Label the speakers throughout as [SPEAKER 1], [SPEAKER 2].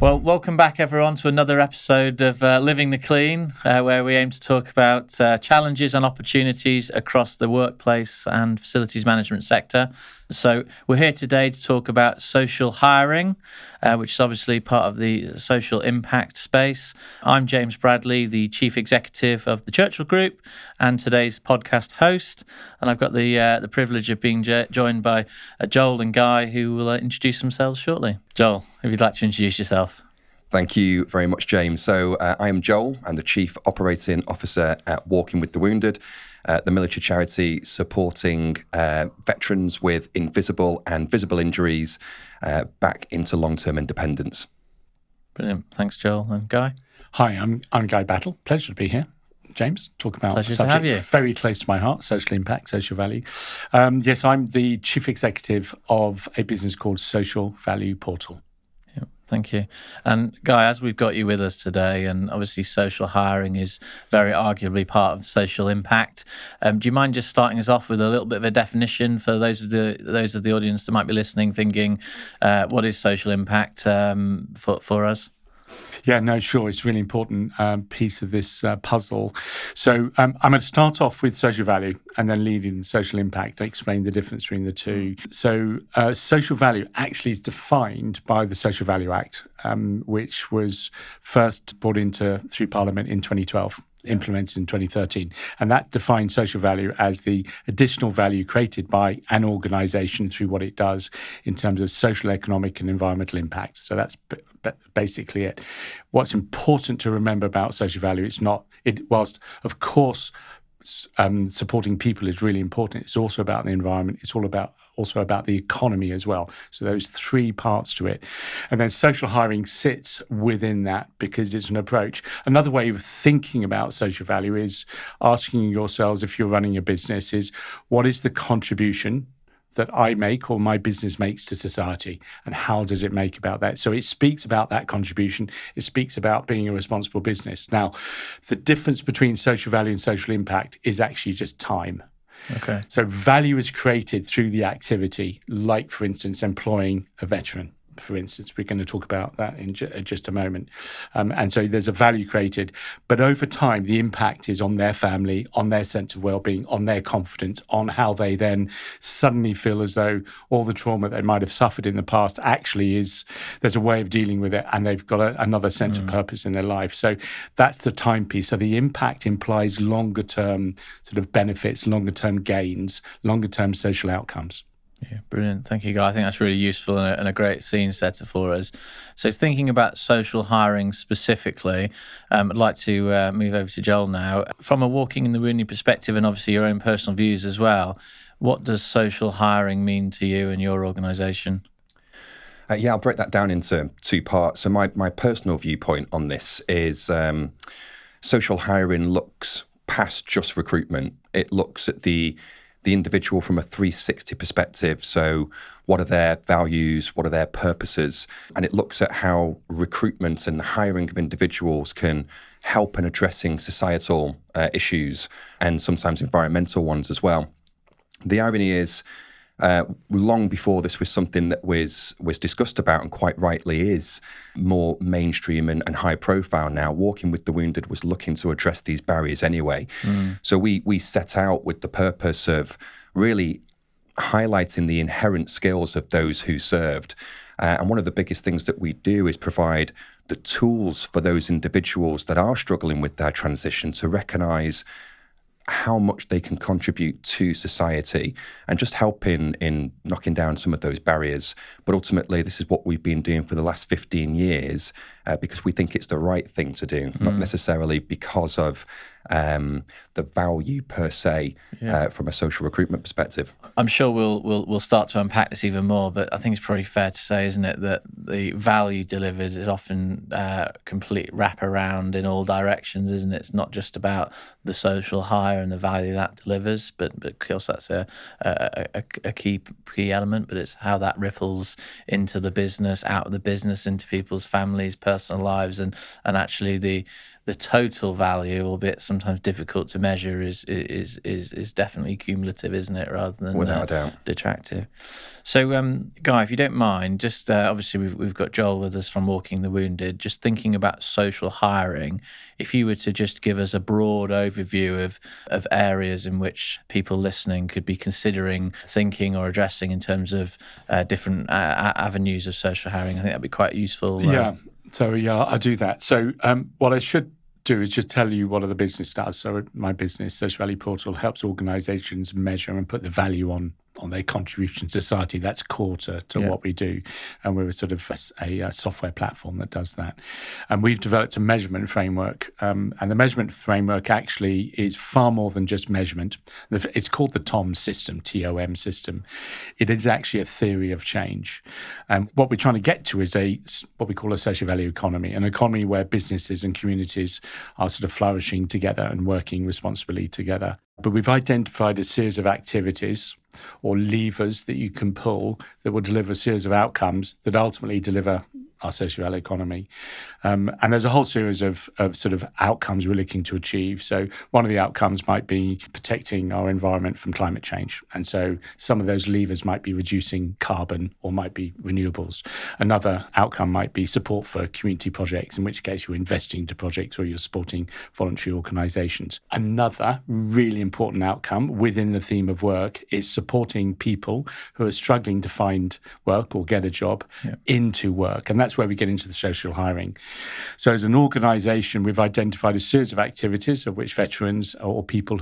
[SPEAKER 1] Well, welcome back, everyone, to another episode of Living the Clean, where we aim to talk about challenges and opportunities across the workplace and facilities management sector. So we're here today to talk about social hiring, which is obviously part of the social impact space. I'm James Bradley, the Chief Executive of the Churchill Group and today's podcast host. And I've got the privilege of being joined by Joel and Guy, who will introduce themselves shortly. Joel, if you'd like to introduce yourself.
[SPEAKER 2] Thank you very much, James. So I am Joel. I'm the Chief Operating Officer at Walking with the Wounded, the military charity supporting veterans with invisible and visible injuries back into long-term independence.
[SPEAKER 1] Brilliant. Thanks, Joel. And Guy?
[SPEAKER 3] Hi, I'm Guy Battle. Pleasure to be here. James, talk about a subject very close to my heart, social impact, social value. Yes, I'm the Chief Executive of a business called Social Value Portal.
[SPEAKER 1] Thank you. And Guy, as we've got you with us today, and obviously social hiring is very arguably part of social impact, do you mind just starting us off with a little bit of a definition for those of the audience that might be listening, thinking, what is social impact for us?
[SPEAKER 3] Yeah, no, sure. It's a really important piece of this puzzle. So I'm going to start off with social value and then lead in social impact. I explain the difference between the two. So social value actually is defined by the Social Value Act, which was first brought through Parliament in 2012. Implemented in 2013. And that defines social value as the additional value created by an organisation through what it does in terms of social, economic and environmental impact. So that's basically it. What's important to remember about social value, whilst of course supporting people is really important, it's also about the environment, it's also about the economy as well. So those three parts to it. And then social hiring sits within that because it's an approach. Another way of thinking about social value is asking yourselves, if you're running a business, is what is the contribution that I make or my business makes to society, and how does it make about that? So it speaks about that contribution. It speaks about being a responsible business. Now, the difference between social value and social impact is actually just time.
[SPEAKER 1] Okay.
[SPEAKER 3] So value is created through the activity, like, for instance, employing a veteran. For instance, we're going to talk about that in just a moment. And so there's a value created, but over time, the impact is on their family, on their sense of well-being, on their confidence, on how they then suddenly feel as though all the trauma they might have suffered in the past there's a way of dealing with it, and they've got another sense of purpose in their life. So that's the time piece. So the impact implies longer term sort of benefits, longer term gains, longer term social outcomes.
[SPEAKER 1] Yeah, brilliant. Thank you, Guy. I think that's really useful and a great scene setter for us. So thinking about social hiring specifically, I'd like to move over to Joel now. From a Walking in the Wounded perspective, and obviously your own personal views as well, what does social hiring mean to you and your organisation?
[SPEAKER 2] I'll break that down into two parts. So my personal viewpoint on this is social hiring looks past just recruitment. It looks at the individual from a 360 perspective. So what are their values? What are their purposes? And it looks at how recruitment and the hiring of individuals can help in addressing societal issues and sometimes environmental ones as well. The irony is, long before this was something that was discussed about, and quite rightly is more mainstream and high profile now, Walking with the Wounded was looking to address these barriers anyway. So we set out with the purpose of really highlighting the inherent skills of those who served. And one of the biggest things that we do is provide the tools for those individuals that are struggling with their transition to recognise how much they can contribute to society and just help in knocking down some of those barriers. But ultimately, this is what we've been doing for the last 15 years because we think it's the right thing to do, not necessarily because of the value per se from a social recruitment perspective.
[SPEAKER 1] I'm sure we'll start to unpack this even more, but I think it's pretty fair to say, isn't it, that the value delivered is often complete wraparound in all directions, isn't it? It's not just about the social hire and the value that delivers, but of course that's a key element, but it's how that ripples into the business, out of the business, into people's families, personal lives, and actually the total value, albeit sometimes difficult to measure, is definitely cumulative, isn't it, rather than
[SPEAKER 2] without a doubt
[SPEAKER 1] detractive. So, Guy, if you don't mind, just obviously we've got Joel with us from Walking the Wounded. Just thinking about social hiring, if you were to just give us a broad overview of areas in which people listening could be considering thinking or addressing in terms of different avenues of social hiring, I think that'd be quite useful.
[SPEAKER 3] So I'll do that. So what I should do is just tell you what the business does. So my business, Social Value Portal, helps organisations measure and put the value on their contribution to society. That's core to what we do. And we're sort of a software platform that does that. And we've developed a measurement framework. And the measurement framework actually is far more than just measurement. It's called the TOM system, TOM system. It is actually a theory of change. What we're trying to get to is what we call a social value economy, an economy where businesses and communities are sort of flourishing together and working responsibly together. But we've identified a series of activities or levers that you can pull that will deliver a series of outcomes that ultimately deliver our social value economy. And there's a whole series of sort of outcomes we're looking to achieve. So one of the outcomes might be protecting our environment from climate change. And so some of those levers might be reducing carbon or might be renewables. Another outcome might be support for community projects, in which case you're investing into projects or you're supporting voluntary organisations. Another really important outcome within the theme of work is supporting people who are struggling to find work or get a job into work. And that's where we get into the social hiring. So as an organisation, we've identified a series of activities of which veterans or people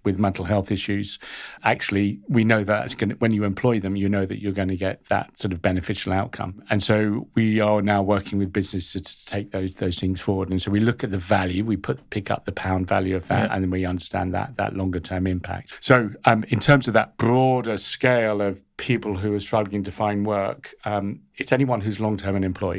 [SPEAKER 3] with mental health issues, actually, we know that when you employ them, you know that you're going to get that sort of beneficial outcome. And so we are now working with businesses to take those things forward. And so we look at the value, we pick up the pound value of that, and then we understand that longer term impact. So in terms of that broader scale of people who are struggling to find work, it's anyone who's long-term unemployed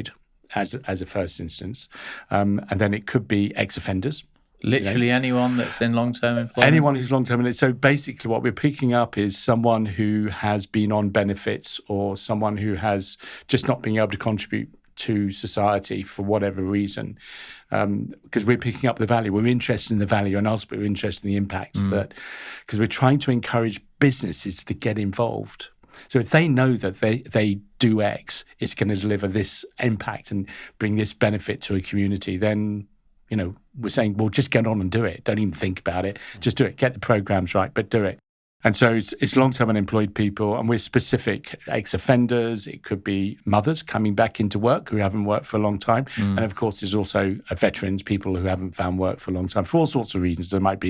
[SPEAKER 3] as a first instance. And then it could be ex-offenders.
[SPEAKER 1] Literally anyone that's in long-term employment?
[SPEAKER 3] Anyone who's long-term. So basically what we're picking up is someone who has been on benefits or someone who has just not been able to contribute to society for whatever reason, because we're picking up the value. We're interested in the value, and also we're interested in the impacts because we're trying to encourage businesses to get involved. So if they know that they do X, it's going to deliver this impact and bring this benefit to a community, then, we're saying, well, just get on and do it. Don't even think about it. Just do it. Get the programs right, but do it. And so it's long-term unemployed people, and we're specific ex-offenders. It could be mothers coming back into work who haven't worked for a long time. And of course, there's also veterans, people who haven't found work for a long time for all sorts of reasons. They might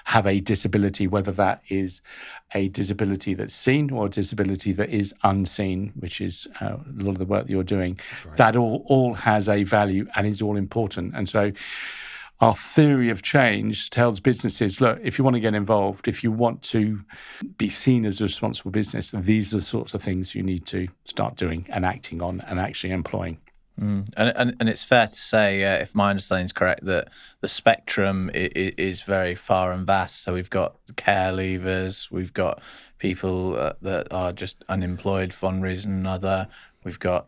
[SPEAKER 3] have a disability, whether that is a disability that's seen or a disability that is unseen, which is a lot of the work that you're doing. Right. That all has a value and is all important. And so our theory of change tells businesses, look, if you want to get involved, if you want to be seen as a responsible business, these are the sorts of things you need to start doing and acting on and actually employing.
[SPEAKER 1] And it's fair to say, if my understanding is correct, that the spectrum is very far and vast. So we've got care leavers, we've got people that are just unemployed for one reason or another. We've got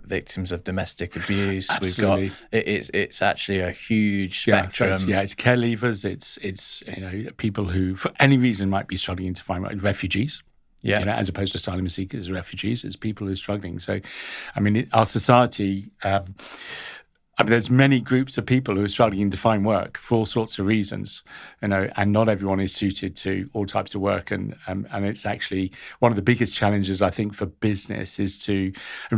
[SPEAKER 1] victims of domestic abuse.
[SPEAKER 3] Absolutely.
[SPEAKER 1] We've got it's actually a huge spectrum.
[SPEAKER 3] It's care leavers. It's people who for any reason might be struggling to find work. Refugees. As opposed to asylum seekers, refugees, it's people who are struggling. So, our society. There's many groups of people who are struggling to find work for all sorts of reasons, and not everyone is suited to all types of work. And it's actually one of the biggest challenges, I think, for business is you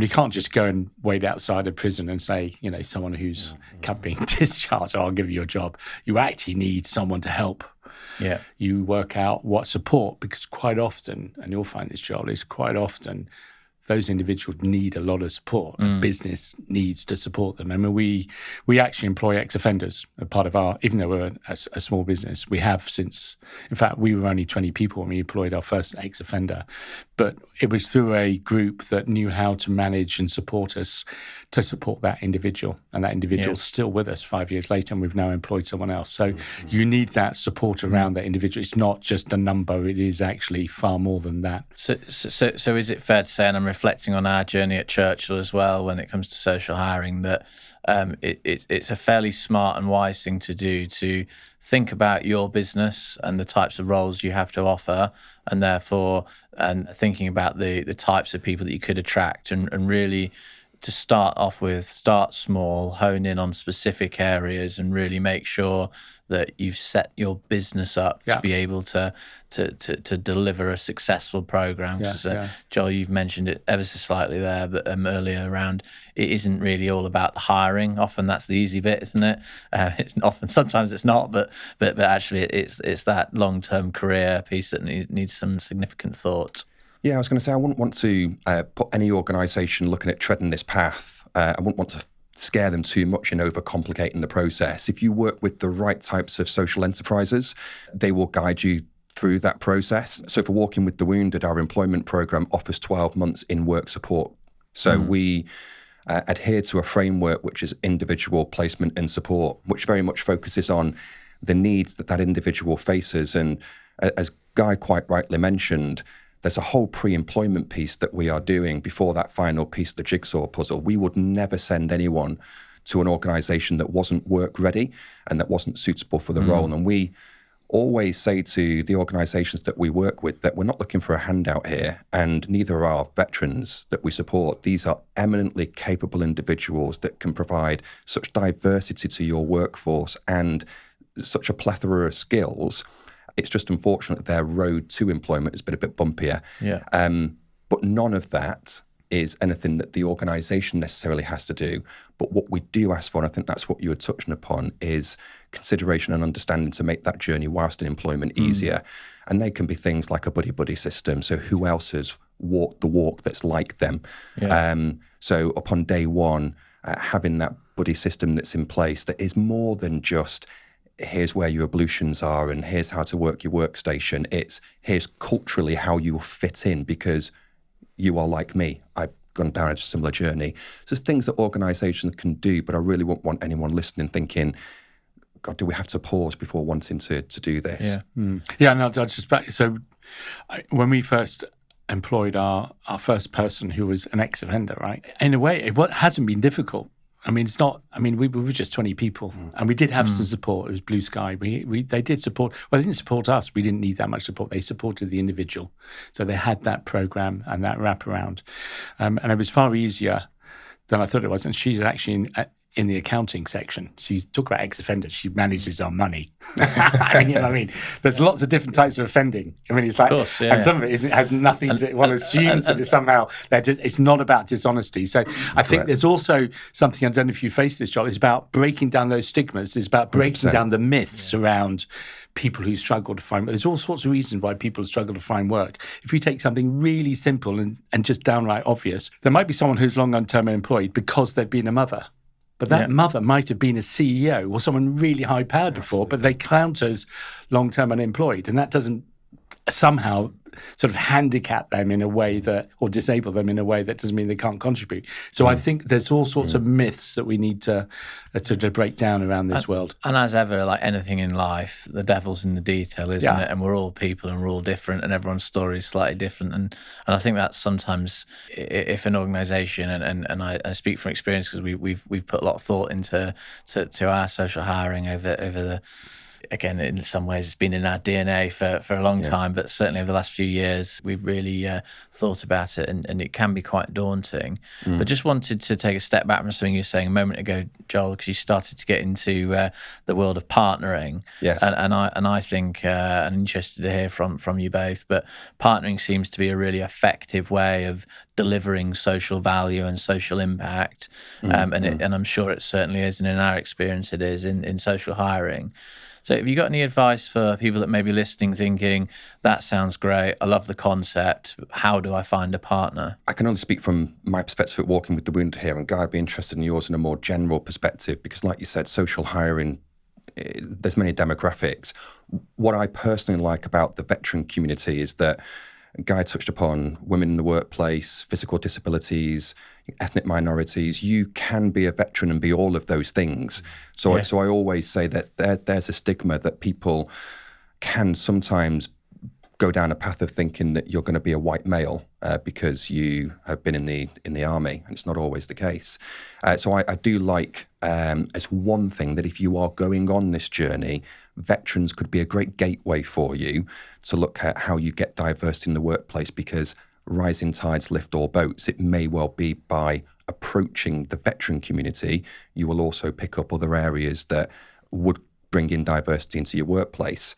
[SPEAKER 3] can't just go and wait outside a prison and say, someone who's being discharged, I'll give you your job. You actually need someone to help. Yeah. You work out what support, because quite often, and you'll find this, Joel, is quite often those individuals need a lot of support. And business needs to support them. We actually employ ex-offenders as part of even though we're a small business, we have since, in fact, we were only 20 people when we employed our first ex-offender. But it was through a group that knew how to manage and support us to support that individual. And that individual's still with us 5 years later, and we've now employed someone else. So you need that support around that individual. It's not just a number. It is actually far more than that.
[SPEAKER 1] So is it fair to say, and I'm reflecting on our journey at Churchill as well when it comes to social hiring, that it's a fairly smart and wise thing to do, to think about your business and the types of roles you have to offer, and therefore thinking about the types of people that you could attract, and really to start small, hone in on specific areas, and really make sure that you've set your business up to be able to deliver a successful program. Joel, you've mentioned it ever so slightly there, but earlier around, it isn't really all about the hiring. Often that's the easy bit, isn't it? Sometimes it's not, but actually it's that long-term career piece that needs some significant thought.
[SPEAKER 2] Yeah, I was going to say, I wouldn't want to put any organisation looking at treading this path, I wouldn't want to scare them too much in overcomplicating the process. If you work with the right types of social enterprises, they will guide you through that process. So for Walking with the Wounded, our employment programme offers 12 months in work support. So we adhere to a framework which is individual placement and support, which very much focuses on the needs that individual faces. And as Guy quite rightly mentioned, there's a whole pre-employment piece that we are doing before that final piece of the jigsaw puzzle. We would never send anyone to an organisation that wasn't work ready and that wasn't suitable for the role. And we always say to the organisations that we work with that we're not looking for a handout here, and neither are our veterans that we support. These are eminently capable individuals that can provide such diversity to your workforce and such a plethora of skills. It's just unfortunate that their road to employment has been a bit bumpier. But none of that is anything that the organisation necessarily has to do. But what we do ask for, and I think that's what you were touching upon, is consideration and understanding to make that journey whilst in employment easier. And they can be things like a buddy-buddy system. So who else has walked the walk that's like them? So upon day one, having that buddy system that's in place that is more than just here's where your ablutions are and here's how to work your workstation. It's here's culturally how you fit in because you are like me. I've gone down a similar journey. So there's things that organisations can do, but I really won't want anyone listening thinking, God, do we have to pause before wanting to do this?
[SPEAKER 3] Yeah, no, I'll just back. So when we first employed our first person who was an ex-offender, right? In a way, it hasn't been difficult. I mean, it's not. I mean, we were just 20 people, and we did have some support. It was blue sky. They did support. Well, they didn't support us. We didn't need that much support. They supported the individual, so they had that program and that wraparound, and it was far easier than I thought it was. And she's actually in the accounting section. She's talk about ex-offenders. She manages our money. I mean, you know what I mean? There's lots of different types of offending. I mean, it's like, and some of it has nothing to. One assumes that it's somehow it's not about dishonesty. So I think there's also something. I don't know if you face this, Joel. It's about breaking down those stigmas. It's about breaking 100%. Down the myths around people who struggle to find work. There's all sorts of reasons why people struggle to find work. If we take something really simple and just downright obvious, there might be someone who's long-term unemployed because they've been a mother. But that mother might have been a CEO or someone really high-powered before, but they count as long-term unemployed. And that doesn't somehow sort of handicap them in a way that, or disable them in a way that doesn't mean they can't contribute. So I think there's all sorts of myths that we need to break down around this world.
[SPEAKER 1] And as ever, like anything in life, the devil's in the detail, isn't it? And we're all people and we're all different and everyone's story is slightly different. And I think that sometimes if an organisation, and I speak from experience because we've put a lot of thought into our social hiring over the. Again, in some ways, it's been in our DNA for a long time, but certainly over the last few years, we've really thought about it, and it can be quite daunting. But just wanted to take a step back from something you were saying a moment ago, Joel, because you started to get into the world of partnering.
[SPEAKER 2] Yes.
[SPEAKER 1] And I think I'm interested to hear from you both, but partnering seems to be a really effective way of delivering social value and social impact, and I'm sure it certainly is, and in our experience, it is in social hiring. So have you got any advice for people that may be listening thinking, that sounds great, I love the concept, how do I find a partner?
[SPEAKER 2] I can only speak from my perspective at Walking with the Wounded here, and Guy, I'd be interested in yours in a more general perspective, because like you said, social hiring, there's many demographics. What I personally like about the veteran community is that Guy touched upon women in the workplace, physical disabilities, ethnic minorities. You can be a veteran and be all of those things. So I always say that there's a stigma that people can sometimes go down a path of thinking that you're going to be a white male because you have been in the army, and it's not always the case. So I do like as one thing that if you are going on this journey, veterans could be a great gateway for you to look at how you get diversity in the workplace, because rising tides lift all boats. It may well be by approaching the veteran community, you will also pick up other areas that would bring in diversity into your workplace.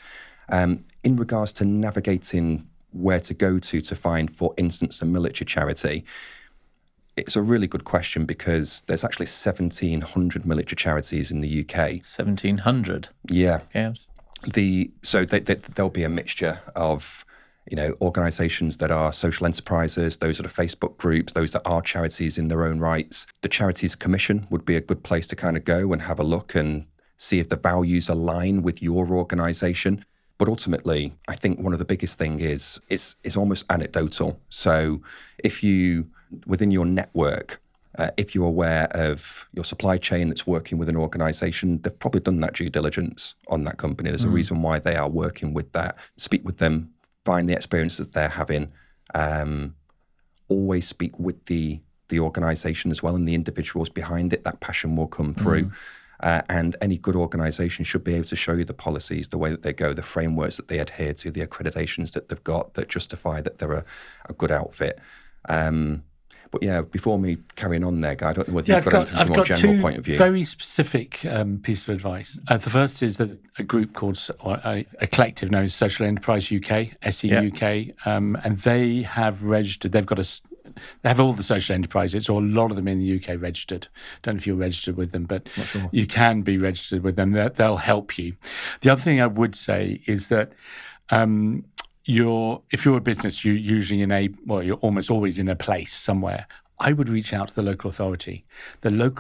[SPEAKER 2] In regards to navigating where to go to find, for instance, a military charity, it's a really good question, because there's actually 1,700 military charities in the UK.
[SPEAKER 1] 1,700?
[SPEAKER 2] Yeah.
[SPEAKER 1] Yeah.
[SPEAKER 2] There'll be a mixture of, organisations that are social enterprises, those that are Facebook groups, those that are charities in their own rights. The Charities Commission would be a good place to kind of go and have a look and see if the values align with your organisation. But ultimately, I think one of the biggest thing is almost anecdotal. So if you, within your network, if you're aware of your supply chain that's working with an organisation, they've probably done that due diligence on that company. There's a reason why they are working with that. Speak with them, find the experiences they're having. Always speak with the organisation as well, and the individuals behind it. That passion will come through. And any good organisation should be able to show you the policies, the way that they go, the frameworks that they adhere to, the accreditations that they've got that justify that they're a good outfit. But yeah, before me carrying on there, Guy, I don't know whether you've got anything from a more general point of view.
[SPEAKER 3] I've got two very specific pieces of advice. The first is that a group called, a collective known as Social Enterprise UK, SE UK, and they have registered, they have all the social enterprises, or a lot of them in the UK registered. Don't know if you're registered with them, but you can be registered with them. They'll help you. The other thing I would say is that if you're a business, you're usually you're almost always in a place somewhere. I would reach out to the local authority. The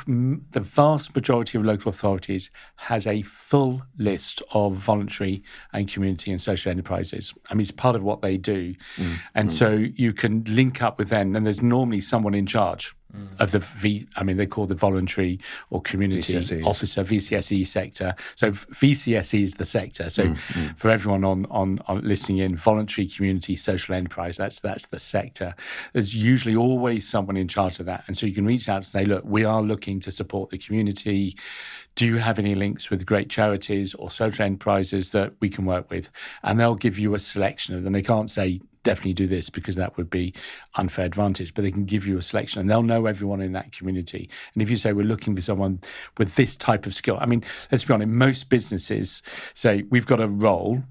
[SPEAKER 3] vast majority of local authorities has a full list of voluntary and community and social enterprises. I mean, it's part of what they do. So you can link up with them, and there's normally someone in charge of they call the voluntary or community
[SPEAKER 2] VCSEs.
[SPEAKER 3] officer, VCSE sector. So VCSE is the sector. So for everyone on listening in, voluntary community social enterprise, that's the sector. There's usually always someone in charge of that. And so you can reach out and say, look, we are looking to support the community. Do you have any links with great charities or social enterprises that we can work with? And they'll give you a selection of them. They can't say, definitely do this, because that would be unfair advantage, but they can give you a selection, and they'll know everyone in that community. And if you say, we're looking for someone with this type of skill, I mean, let's be honest, most businesses say, we've got a role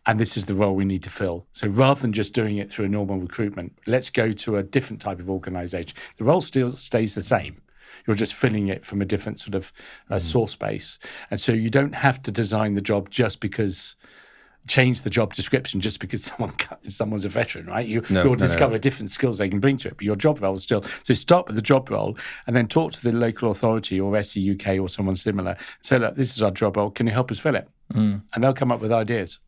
[SPEAKER 3] and this is the role we need to fill. So rather than just doing it through a normal recruitment, let's go to a different type of organisation. The role still stays the same. You're just filling it from a different sort of source base. And so you don't have to design the job change the job description just because someone's a veteran, right? You'll discover different skills they can bring to it, but your job role is still. So start with the job role and then talk to the local authority or SE UK or someone similar. Say, look, this is our job role. Can you help us fill it? And they'll come up with ideas.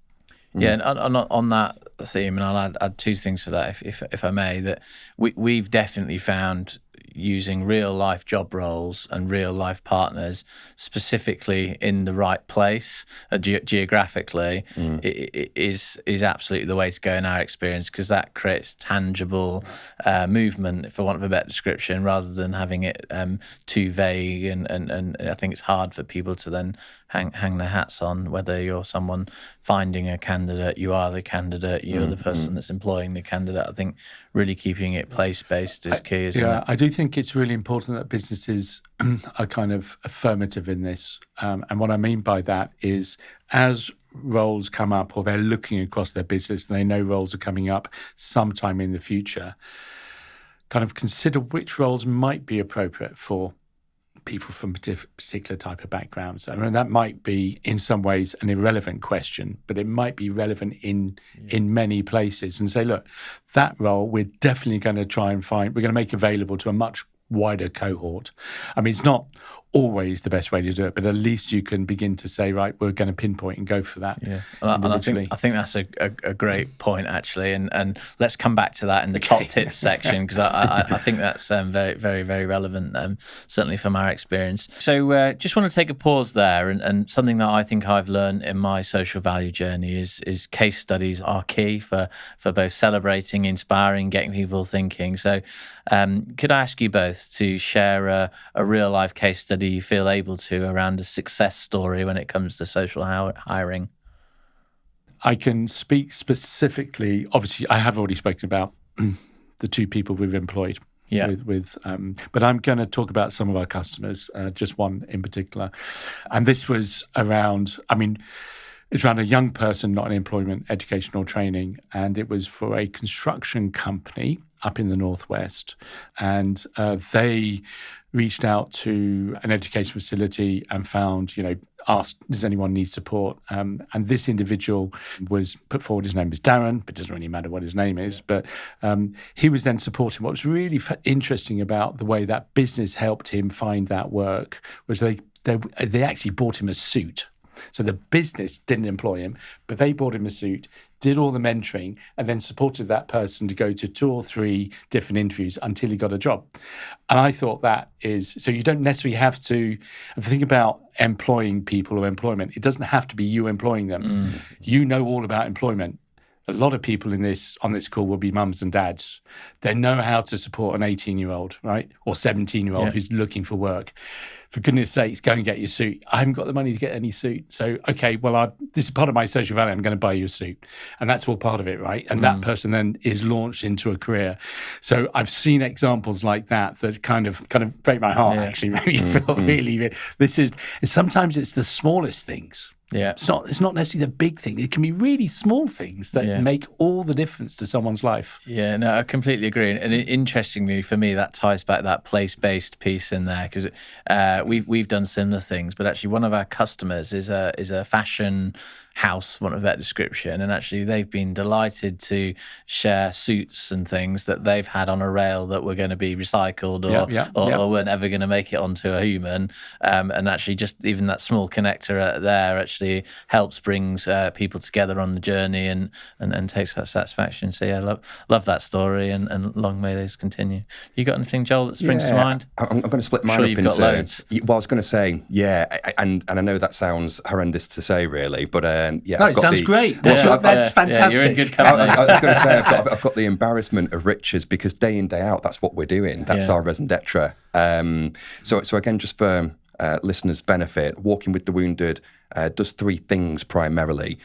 [SPEAKER 1] Yeah, and on that theme, and I'll add two things to that, if I may, that we've definitely found using real life job roles and real life partners specifically in the right place geographically is absolutely the way to go in our experience, because that creates tangible movement, for want of a better description, rather than having it too vague and I think it's hard for people to then hang their hats on whether you're someone finding a candidate, you are the candidate, you're the person that's employing the candidate. I think really keeping it place-based is key, isn't it?
[SPEAKER 3] I do think it's really important that businesses are kind of affirmative in this. And what I mean by that is, as roles come up or they're looking across their business and they know roles are coming up sometime in the future, kind of consider which roles might be appropriate for people from a particular type of backgrounds. I mean, that might be in some ways an irrelevant question, but it might be relevant in many places, and say, look, that role we're definitely going to try and find, we're going to make available to a much wider cohort. I mean, it's not always the best way to do it, but at least you can begin to say, right, we're going to pinpoint and go for that.
[SPEAKER 1] Yeah, and I think that's a great point, actually, and let's come back to that in the top tips section, because I think that's very, very, very relevant, certainly from our experience. So just want to take a pause there, and something that I think I've learned in my social value journey is case studies are key for both celebrating, inspiring, getting people thinking. So could I ask you both to share a real life case study you feel able to around a success story when it comes to social hiring?
[SPEAKER 3] I can speak specifically. Obviously, I have already spoken about the two people we've employed.
[SPEAKER 1] Yeah.
[SPEAKER 3] But I'm going to talk about some of our customers, just one in particular. And this was around, it's around a young person, not in employment, education or training. And it was for a construction company up in the Northwest. And they reached out to an education facility and found, asked, does anyone need support? And this individual was put forward. His name is Darren, but it doesn't really matter what his name is. But he was then supporting. What was really interesting about the way that business helped him find that work was they actually bought him a suit. So the business didn't employ him, but they bought him a suit, did all the mentoring, and then supported that person to go to 2 or 3 different interviews until he got a job. And I thought that is, so you don't necessarily have to, if you think about employing people or employment, it doesn't have to be you employing them. You know all about employment. A lot of people on this call will be mums and dads. They know how to support an 18-year-old, right? Or 17-year-old who's looking for work. For goodness sakes, go and get your suit. I haven't got the money to get any suit. So, okay, well, this is part of my social value. I'm going to buy you a suit. And that's all part of it, right? And that person then is launched into a career. So I've seen examples like that kind of break my heart, actually. Maybe you feel really, sometimes it's the smallest things.
[SPEAKER 1] Yeah,
[SPEAKER 3] it's not necessarily the big thing. It can be really small things that make all the difference to someone's life.
[SPEAKER 1] Yeah, no, I completely agree. And interestingly, for me, that ties back that place-based piece in there, because we've done similar things. But actually, one of our customers is a fashion house, for want of a better description, and actually they've been delighted to share suits and things that they've had on a rail that were going to be recycled or weren't ever going to make it onto a human, and actually just even that small connector there actually brings people together on the journey and takes that satisfaction. So yeah, love that story, and long may those continue. You got anything, Joel, that springs to mind?
[SPEAKER 2] I'm going to split mine up into loads. Well, I was going to say, and I know that sounds horrendous to say, really, but
[SPEAKER 3] it sounds great. That's fantastic.
[SPEAKER 1] You're in good company.
[SPEAKER 2] I was going to say, I've got the embarrassment of riches, because day in, day out, that's what we're doing. That's our raison d'etre. So again, just for listeners' benefit, Walking with the Wounded does 3 things primarily.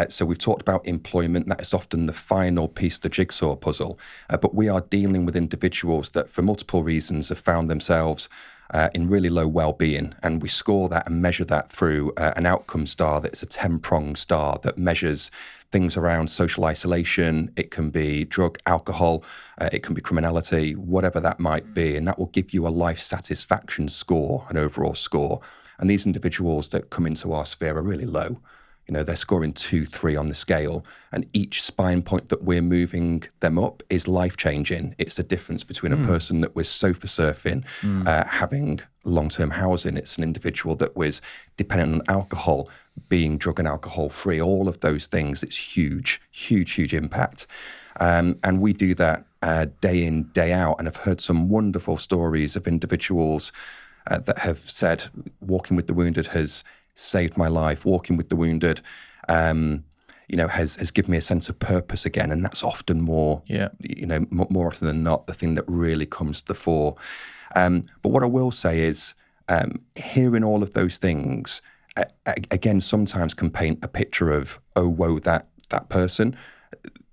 [SPEAKER 2] So we've talked about employment. That is often the final piece of the jigsaw puzzle. But we are dealing with individuals that, for multiple reasons, have found themselves in really low well-being, and we score that and measure that through an outcome star that's a 10-pronged star that measures things around social isolation. It can be drug, alcohol, it can be criminality, whatever that might be, and that will give you a life satisfaction score, an overall score. And these individuals that come into our sphere are really low. They're scoring 2, 3 on the scale, and each spine point that we're moving them up is life-changing. It's the difference between a person that was sofa surfing, having long-term housing. It's an individual that was dependent on alcohol, being drug and alcohol-free. All of those things, it's huge, huge, huge impact. And we do that day in, day out, and I've heard some wonderful stories of individuals that have said, Walking with the Wounded has saved my life. Walking with the Wounded, has given me a sense of purpose again, and that's often more often than not the thing that really comes to the fore. But what I will say is, hearing all of those things again sometimes can paint a picture of, oh, woe, that person.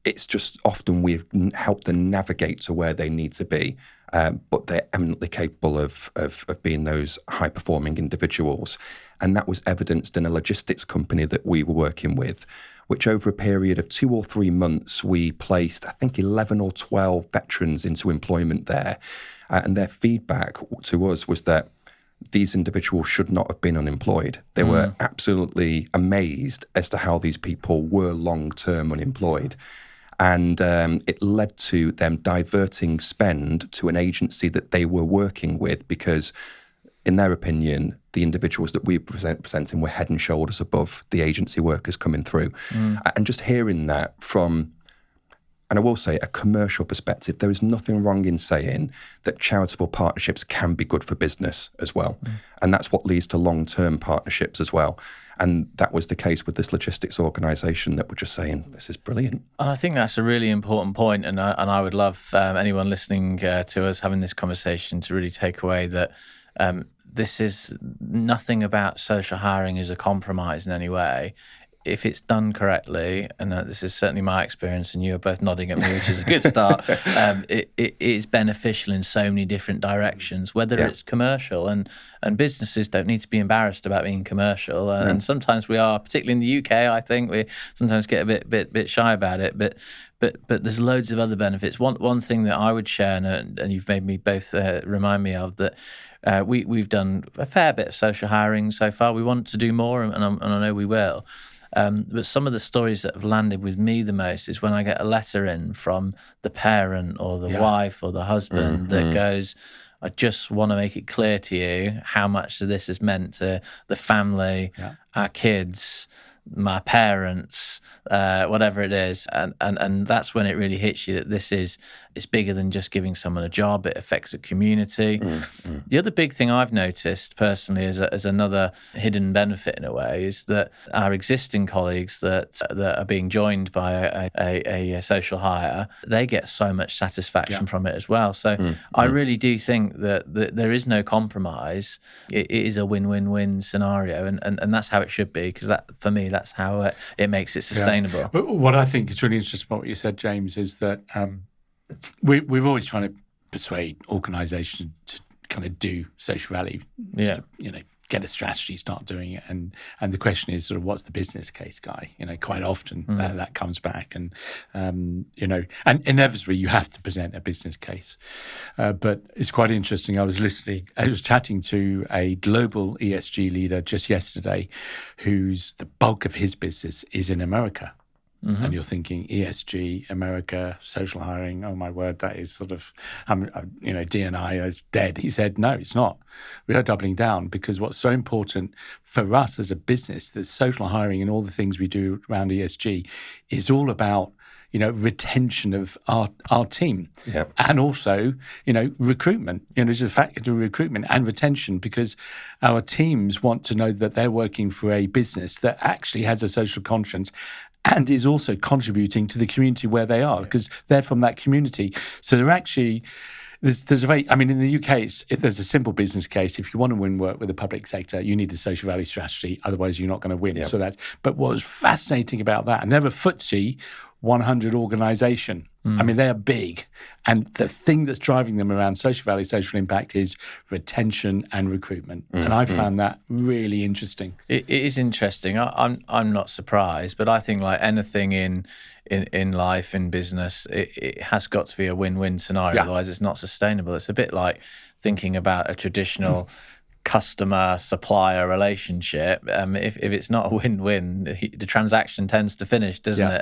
[SPEAKER 2] It's just often we've helped them navigate to where they need to be. But they're eminently capable of being those high-performing individuals. And that was evidenced in a logistics company that we were working with, which over a period of 2 or 3 months, we placed, I think, 11 or 12 veterans into employment there. And their feedback to us was that these individuals should not have been unemployed. They were absolutely amazed as to how these people were long-term unemployed. And it led to them diverting spend to an agency that they were working with, because in their opinion, the individuals that we presenting were head and shoulders above the agency workers coming through. And just hearing that from, and I will say, a commercial perspective, there is nothing wrong in saying that charitable partnerships can be good for business as well. And that's what leads to long-term partnerships as well. And that was the case with this logistics organisation that were just saying, this is brilliant.
[SPEAKER 1] And I think that's a really important point. And I would love anyone listening to us having this conversation to really take away that this is nothing about social hiring is a compromise in any way. If it's done correctly, and this is certainly my experience, and you are both nodding at me, which is a good start, it is beneficial in so many different directions, whether it's commercial, and businesses don't need to be embarrassed about being commercial. And sometimes we are, particularly in the UK, I think we sometimes get a bit shy about it, but there's loads of other benefits. One thing that I would share, and you've made me both remind me of that, we've done a fair bit of social hiring so far. We want to do more, and I know we will. But some of the stories that have landed with me the most is when I get a letter in from the parent or the wife or the husband that goes, I just want to make it clear to you how much this has meant to the family, our kids, my parents, whatever it is. And that's when it really hits you that it's bigger than just giving someone a job. It affects a community. The other big thing I've noticed personally as another hidden benefit in a way is that our existing colleagues that are being joined by a social hire, they get so much satisfaction from it as well. So I really do think that there is no compromise. It is a win-win-win scenario, and that's how it should be, because that, for me, that's how it makes it sustainable.
[SPEAKER 3] But what I think is really interesting about what you said, James, is that we're always trying to persuade organisations to kind of do social value.
[SPEAKER 1] Yeah.
[SPEAKER 3] Get a strategy, start doing it, and the question is sort of what's the business case, Guy? Quite often that comes back, and and inevitably you have to present a business case. But it's quite interesting. I was chatting to a global ESG leader just yesterday, whose the bulk of his business is in America. And you're thinking ESG, America, social hiring, oh my word, that is sort of, D&I is dead. He said, no, it's not. We are doubling down, because what's so important for us as a business, the social hiring and all the things we do around ESG is all about, retention of our team. Yep. And also, recruitment. There's a factor of recruitment and retention, because our teams want to know that they're working for a business that actually has a social conscience and is also contributing to the community where they are, because they're from that community. So they're actually, there's a very, in the UK, there's a simple business case. If you want to win work with the public sector, you need a social value strategy. Otherwise, you're not going to win. Yep. But what was fascinating about that, and they're a FTSE 100 organisation. They are big. And the thing that's driving them around social value, social impact is retention and recruitment. And I found that really interesting.
[SPEAKER 1] It is interesting. I'm not surprised, but I think like anything in life, in business, it has got to be a win-win scenario. Otherwise, it's not sustainable. It's a bit like thinking about a traditional customer-supplier relationship. If it's not a win-win, the transaction tends to finish, doesn't it?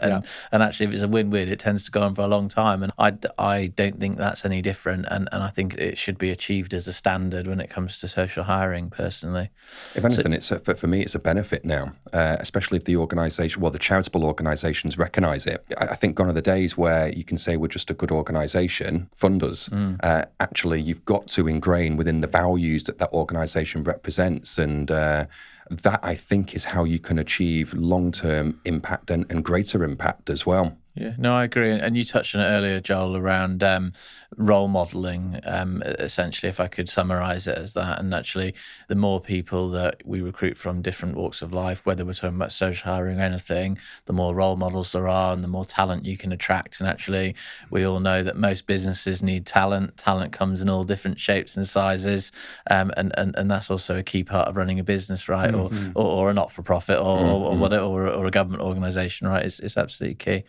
[SPEAKER 1] And actually, if it's a win-win, it tends to go on for a long time. And I don't think that's any different. And I think it should be achieved as a standard when it comes to social hiring, personally.
[SPEAKER 2] If anything, for me, it's a benefit now, especially if the organisation, the charitable organisations recognise it. I think gone are the days where you can say we're just a good organisation, fund us. Actually, you've got to ingrain within the values that organisation represents, and that, I think, is how you can achieve long-term impact and greater impact as well.
[SPEAKER 1] Yeah, no, I agree. And you touched on it earlier, Joel, around role modelling, essentially, if I could summarise it as that. And actually, the more people that we recruit from different walks of life, whether we're talking about social hiring or anything, the more role models there are and the more talent you can attract. And actually, we all know that most businesses need talent. Talent comes in all different shapes and sizes. And that's also a key part of running a business, right? Or a not-for-profit or whatever, or a government organisation, right? It's absolutely key.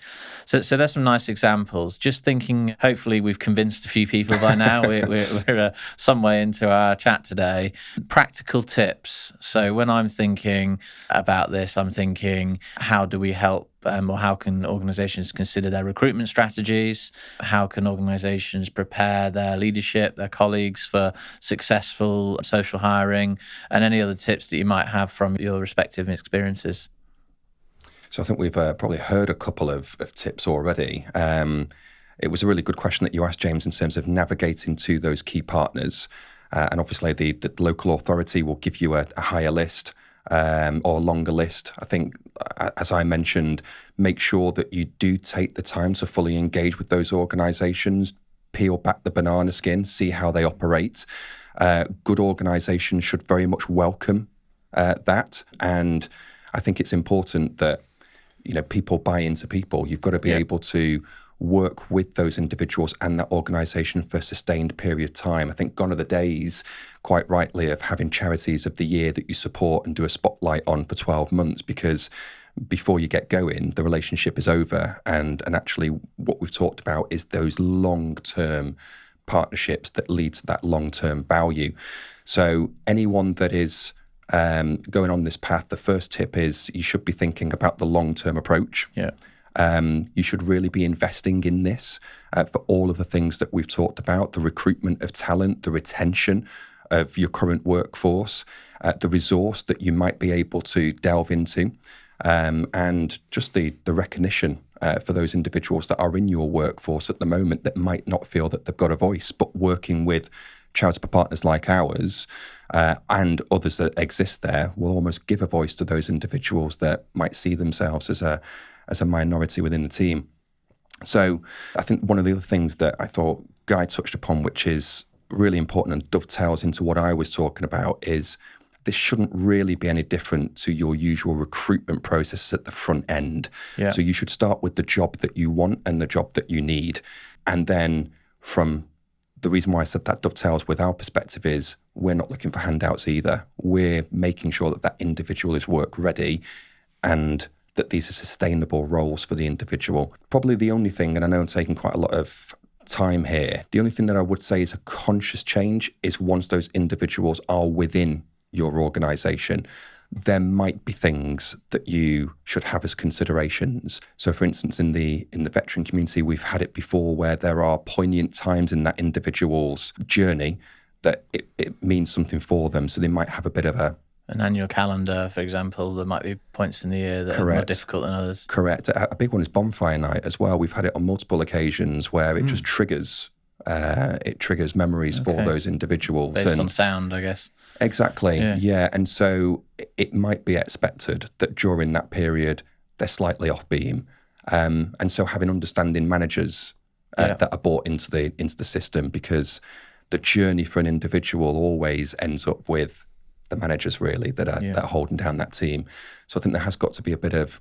[SPEAKER 1] So there's some nice examples. Just thinking, hopefully we've convinced convinced a few people by now. We're some way into our chat today. Practical tips. So when I'm thinking about this, I'm thinking, how do we help or how can organizations consider their recruitment strategies? How can organizations prepare their leadership, their colleagues for successful social hiring? And any other tips that you might have from your respective experiences?
[SPEAKER 2] So I think we've probably heard a couple of tips already. It was a really good question that you asked, James, in terms of navigating to those key partners. And obviously the local authority will give you a higher list or longer list. I think, as I mentioned, make sure that you do take the time to fully engage with those organisations, peel back the banana skin, see how they operate. Good organisations should very much welcome that. And I think it's important that, people buy into people. You've got to be able to work with those individuals and that organisation for a sustained period of time. I think gone are the days, quite rightly, of having charities of the year that you support and do a spotlight on for 12 months, because before you get going, the relationship is over. And actually what we've talked about is those long-term partnerships that lead to that long-term value. So anyone that is going on this path, the first tip is you should be thinking about the long-term approach.
[SPEAKER 1] Yeah.
[SPEAKER 2] You should really be investing in this for all of the things that we've talked about, the recruitment of talent, the retention of your current workforce, the resource that you might be able to delve into, and just the recognition for those individuals that are in your workforce at the moment that might not feel that they've got a voice, but working with charitable partners like ours and others that exist there will almost give a voice to those individuals that might see themselves as a minority within the team. So I think one of the other things that I thought Guy touched upon, which is really important and dovetails into what I was talking about, is this shouldn't really be any different to your usual recruitment process at the front end.
[SPEAKER 1] Yeah.
[SPEAKER 2] So you should start with the job that you want and the job that you need. And then from the reason why I said that dovetails with our perspective is we're not looking for handouts either. We're making sure that that individual is work ready and that these are sustainable roles for the individual. Probably the only thing, and I know I'm taking quite a lot of time here, the only thing that I would say is a conscious change is once those individuals are within your organisation, there might be things that you should have as considerations. So for instance, in the veteran community, we've had it before where there are poignant times in that individual's journey that it means something for them. So they might have a bit of
[SPEAKER 1] an annual calendar, for example. There might be points in the year that are more difficult than others.
[SPEAKER 2] Correct. A big one is bonfire night as well. We've had it on multiple occasions where it just triggers memories for those individuals.
[SPEAKER 1] Based on sound, I guess.
[SPEAKER 2] Exactly, yeah. And so it might be expected that during that period, they're slightly off beam. And so having understanding managers that are brought into the system, because the journey for an individual always ends up with the managers really that are holding down that team. So I think there has got to be a bit of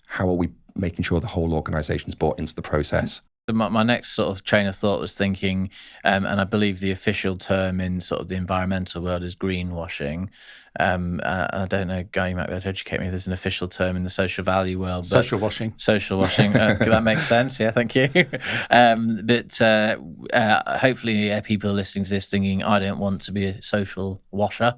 [SPEAKER 2] how are we making sure the whole organisation is brought into the process.
[SPEAKER 1] My next sort of train of thought was thinking, and I believe the official term in sort of the environmental world is greenwashing. I don't know, Guy, you might be able to educate me if there's an official term in the social value world.
[SPEAKER 3] Social washing.
[SPEAKER 1] Social washing. That makes sense. Yeah, thank you. But hopefully people are listening to this thinking, I don't want to be a social washer.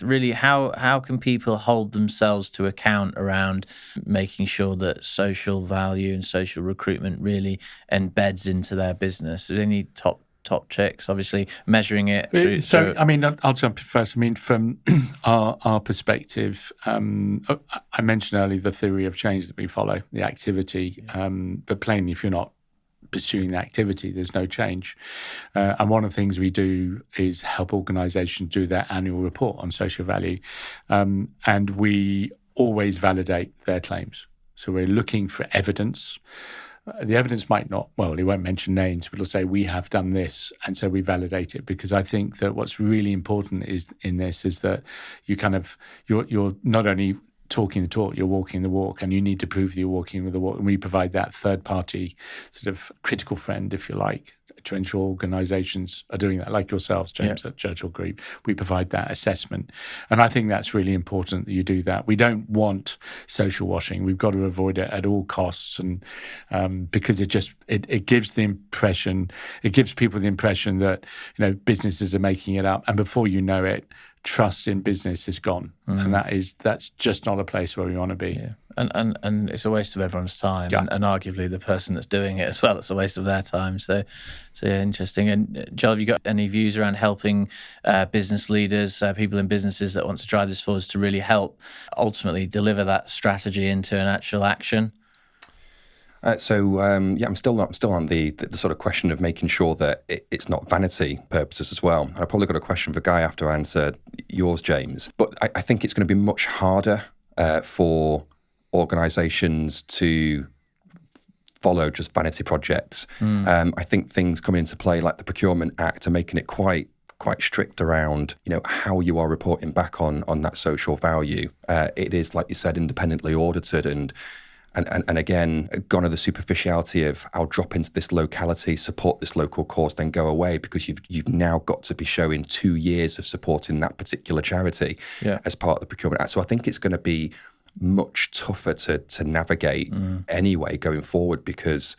[SPEAKER 1] Really, how can people hold themselves to account around making sure that social value and social recruitment really embeds into their business? Are there any top tricks? Obviously, measuring it through.
[SPEAKER 3] I mean, I'll jump in first. I mean, from our perspective, I mentioned earlier the theory of change that we follow, the activity. But plainly, if you're not pursuing the activity, there's no change. And one of the things we do is help organisations do their annual report on social value. And we always validate their claims. So we're looking for evidence. The evidence might not, well, it won't mention names, but it'll say we have done this, and so we validate it, because I think that what's really important is in this is that you you're not only talking the talk, you're walking the walk, and you need to prove that you're walking with the walk. And we provide that third-party sort of critical friend, if you like, to ensure organisations are doing that, like yourselves, James, at Churchill Group. We provide that assessment. And I think that's really important that you do that. We don't want social washing. We've got to avoid it at all costs, and because it gives the impression, it gives people the impression that, you know, businesses are making it up, and before you know it, trust in business is gone, and that's just not a place where we want to be.
[SPEAKER 1] Yeah. And it's a waste of everyone's time, and arguably the person that's doing it as well, it's a waste of their time. So yeah, interesting. And Joel, have you got any views around helping business leaders, people in businesses that want to drive this forward, to really help ultimately deliver that strategy into an actual action?
[SPEAKER 2] I'm still on the sort of question of making sure that it's not vanity purposes as well. I probably got a question for Guy after I answer yours, James. But I think it's going to be much harder for organisations to follow just vanity projects. I think things coming into play like the Procurement Act are making it quite strict around, you know, how you are reporting back on that social value. It is, like you said, independently audited and again, gone to the superficiality of I'll drop into this locality, support this local cause, then go away, because you've now got to be showing 2 years of supporting that particular charity as part of the Procurement Act. So I think it's going to be much tougher to navigate anyway going forward, because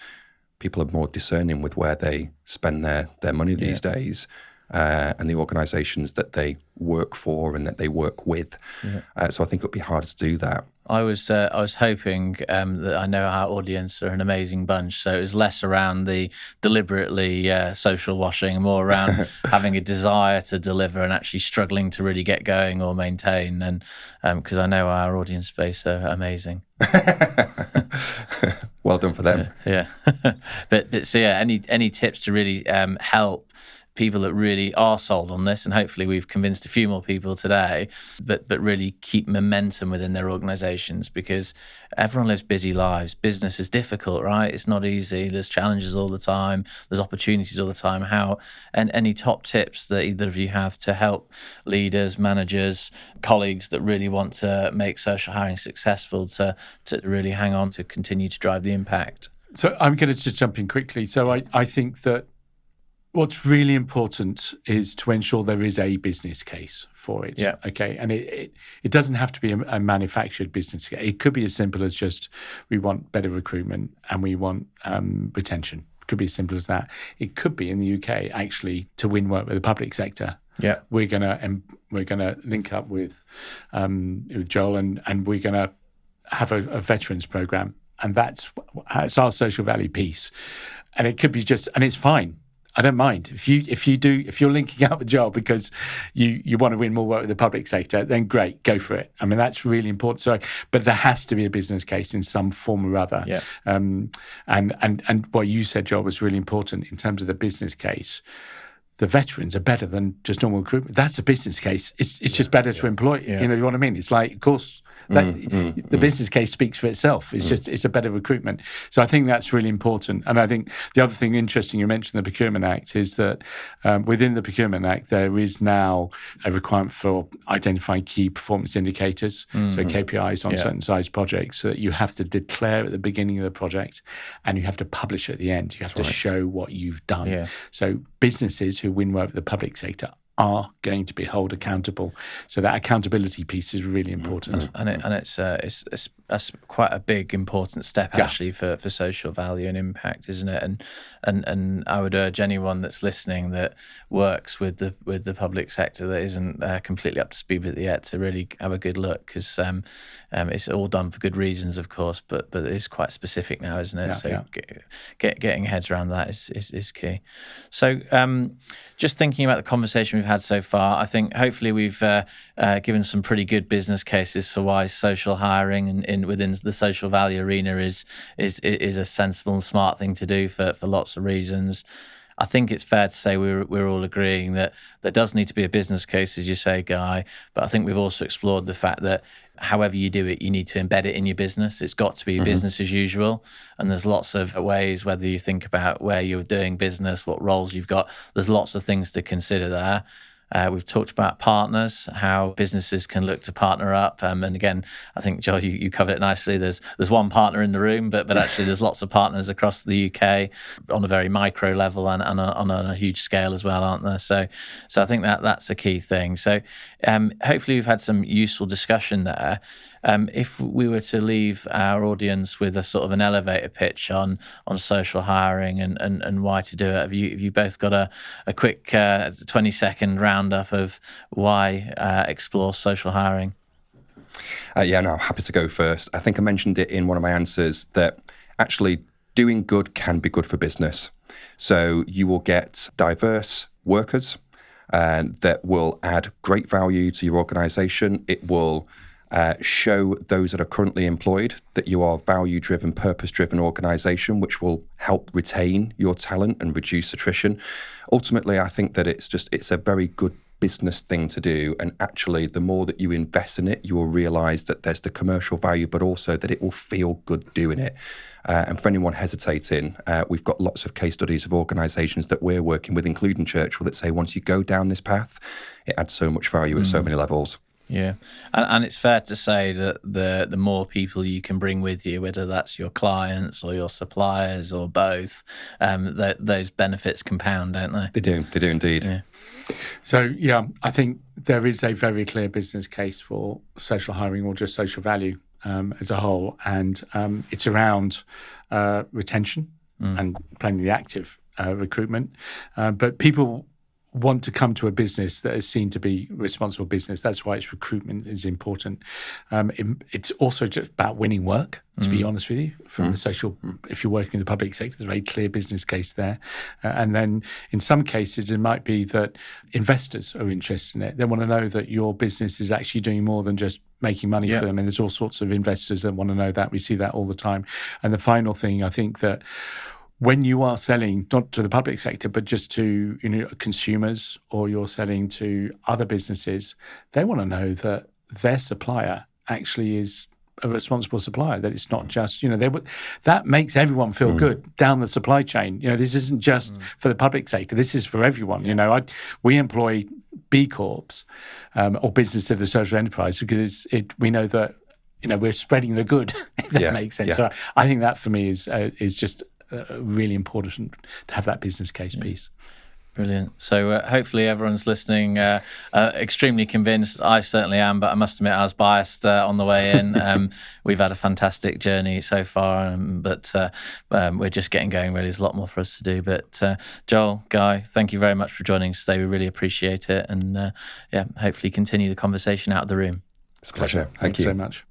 [SPEAKER 2] people are more discerning with where they spend their money these days. And the organisations that they work for and that they work with. So I think it'll be harder to do that.
[SPEAKER 1] I was hoping that I know our audience are an amazing bunch, so it was less around the deliberately social washing and more around having a desire to deliver and actually struggling to really get going or maintain. And because I know our audience base are amazing.
[SPEAKER 2] Well done for them.
[SPEAKER 1] Yeah. But so yeah, any tips to really help people that really are sold on this, and hopefully we've convinced a few more people today, but really keep momentum within their organizations, because everyone lives busy lives. Business is difficult, right? It's not easy. There's challenges all the time. There's opportunities all the time. And any top tips that either of you have to help leaders, managers, colleagues that really want to make social hiring successful to really hang on to continue to drive the impact?
[SPEAKER 3] So I'm going to just jump in quickly. So I think that what's really important is to ensure there is a business case for it.
[SPEAKER 1] Yeah.
[SPEAKER 3] Okay. And it doesn't have to be a manufactured business case. It could be as simple as just we want better recruitment and we want retention. It could be as simple as that. It could be in the UK actually to win work with the public sector.
[SPEAKER 1] Yeah.
[SPEAKER 3] We're gonna link up with Joel and we're gonna have a veterans program, and that's our social value piece. And it could be and it's fine. I don't mind if you're linking up with Joel because you want to win more work with the public sector, then great, go for it. I mean, that's really important. So, but there has to be a business case in some form or other.
[SPEAKER 1] Yeah.
[SPEAKER 3] And what you said, Joel, was really important in terms of the business case. The veterans are better than just normal recruitment. That's a business case. It's just better to employ.
[SPEAKER 1] Yeah.
[SPEAKER 3] You know what I mean? It's like, of course, the business case speaks for itself. It's a better recruitment. So I think that's really important. And I think the other thing interesting, you mentioned the Procurement Act, is that within the Procurement Act, there is now a requirement for identifying key performance indicators, so KPIs on certain size projects, so that you have to declare at the beginning of the project and you have to publish at the end. You have to show what you've done. Yeah. So businesses who win work with the public sector are going to be held accountable. So that accountability piece is really important.
[SPEAKER 1] And it's that's quite a big important step actually for social value and impact, isn't it? And I would urge anyone that's listening that works with the public sector that isn't completely up to speed with it yet to really have a good look, because it's all done for good reasons, of course, but it's quite specific now, isn't it? Getting heads around that is key. So just thinking about the conversation we've had so far, I think hopefully we've given some pretty good business cases for why social hiring and within the social value arena is a sensible and smart thing to do for lots of reasons. I think it's fair to say we're all agreeing that there does need to be a business case, as you say, Guy, but I think we've also explored the fact that however you do it, you need to embed it in your business. It's got to be business as usual. And there's lots of ways, whether you think about where you're doing business, what roles you've got, there's lots of things to consider there. We've talked about partners, how businesses can look to partner up. And again, I think, Joel, you covered it nicely. There's one partner in the room, but actually there's lots of partners across the UK on a very micro level and on a huge scale as well, aren't there? So I think that's a key thing. So hopefully we've had some useful discussion there. If we were to leave our audience with a sort of an elevator pitch on social hiring and why to do it, have you both got a quick 20-second roundup of why explore social hiring?
[SPEAKER 2] No, happy to go first. I think I mentioned it in one of my answers that actually doing good can be good for business. So you will get diverse workers that will add great value to your organisation. It will show those that are currently employed that you are a value-driven, purpose-driven organisation, which will help retain your talent and reduce attrition. Ultimately, I think that it's a very good business thing to do, and actually the more that you invest in it, you will realise that there's the commercial value, but also that it will feel good doing it. And for anyone hesitating, we've got lots of case studies of organisations that we're working with, including Churchill, that say once you go down this path, it adds so much value at so many levels.
[SPEAKER 1] Yeah, and it's fair to say that the more people you can bring with you, whether that's your clients or your suppliers or both, those benefits compound, don't they?
[SPEAKER 2] They do indeed.
[SPEAKER 1] Yeah.
[SPEAKER 3] So, I think there is a very clear business case for social hiring or just social value as a whole. And it's around retention and plainly active recruitment. But people want to come to a business that is seen to be responsible business. That's why its recruitment is important. It's also just about winning work, to be honest with you, from the social. If you're working in the public sector, there's a very clear business case there. And then in some cases, it might be that investors are interested in it. They want to know that your business is actually doing more than just making money for them. And there's all sorts of investors that want to know that. We see that all the time. And the final thing, I think that when you are selling not to the public sector, but just to consumers, or you're selling to other businesses, they want to know that their supplier actually is a responsible supplier, that it's not just, that makes everyone feel good down the supply chain. This isn't just for the public sector. This is for everyone. We employ B Corps or business of the social enterprise because we know that, we're spreading the good, if that makes sense. So I think that for me is just really important to have that business case piece.
[SPEAKER 1] Brilliant. So hopefully everyone's listening extremely convinced. I certainly am, but I must admit I was biased on the way in. We've had a fantastic journey so far, but we're just getting going, really. There's a lot more for us to do. But Joel, Guy, thank you very much for joining us today. We really appreciate it. And hopefully continue the conversation out of the room.
[SPEAKER 2] It's a pleasure. Thank
[SPEAKER 3] Thanks
[SPEAKER 2] you
[SPEAKER 3] so much.